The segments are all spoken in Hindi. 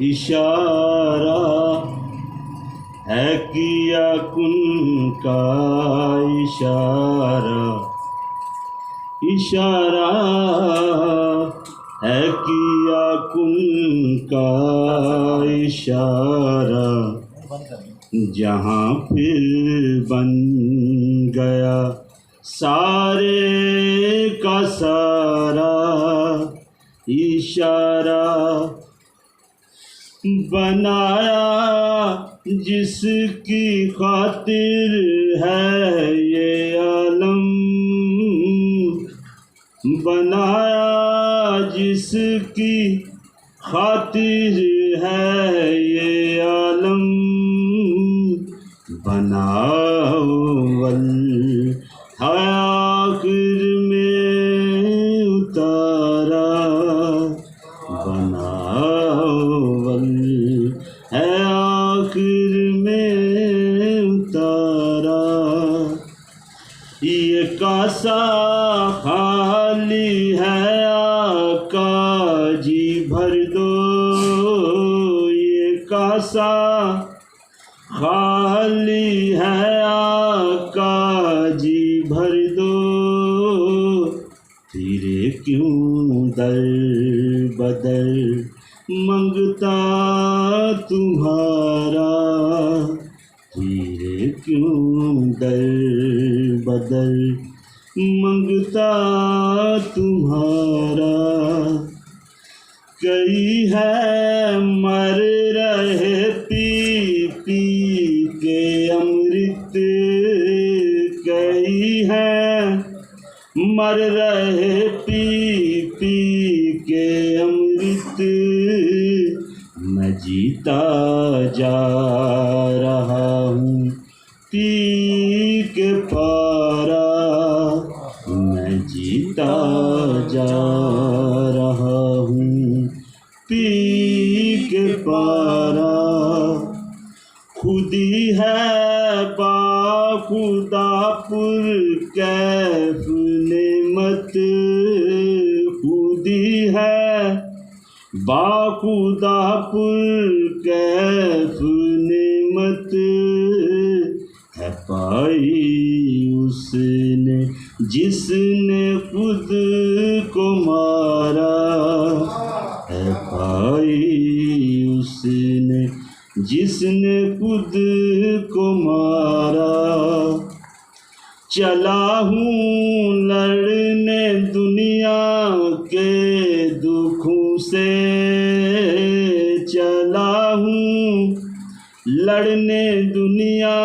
इशारा है किया कुन का इशारा, इशारा है किया कुन का इशारा, जहाँ फिर बन गया सारे का सारा इशारा। बनाया जिसकी खातिर है ये आलम, बनाया जिसकी खातिर है ये आलम, बनाओ वल आखिर में उतारा, बनाओ वल है आखिर में उतारा। ये कासा खाली है आका जी भर दो, ये कासा खाली है आका जी भर दो। तेरे क्यों दर बदर मंगता तुम्हारा, तेरे क्यों दर बदर मंगता तुम्हारा। कई है मर रहे पी पी के अमृत, कई है मर रहे पी पी के अमृत। मैं जीता जा रहा हूँ पी के पारा, मैं जीता जा रहा हूँ पी के पारा। खुदी है बाखुदा पुर कैफ नेमत, खुदी है बाखुदा पुर कैफ नेमत। है पाई उसने जिसने खुद को मारा, है पाई उसने जिसने खुद को मारा। चला हूँ लड़ने दुनिया के दुखों से, चला हूँ लड़ने दुनिया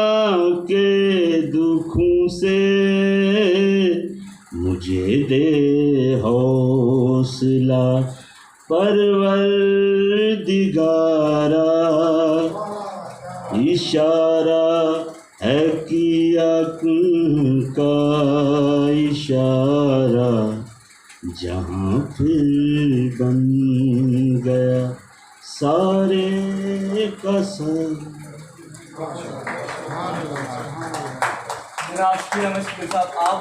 के दुखों से। मुझे दे हौसला परवरदिगारा, इशारा है किया कुन का इशारा, जहाँ फिर बन गया सारे का सारा। राष्ट्रीय के साथ आप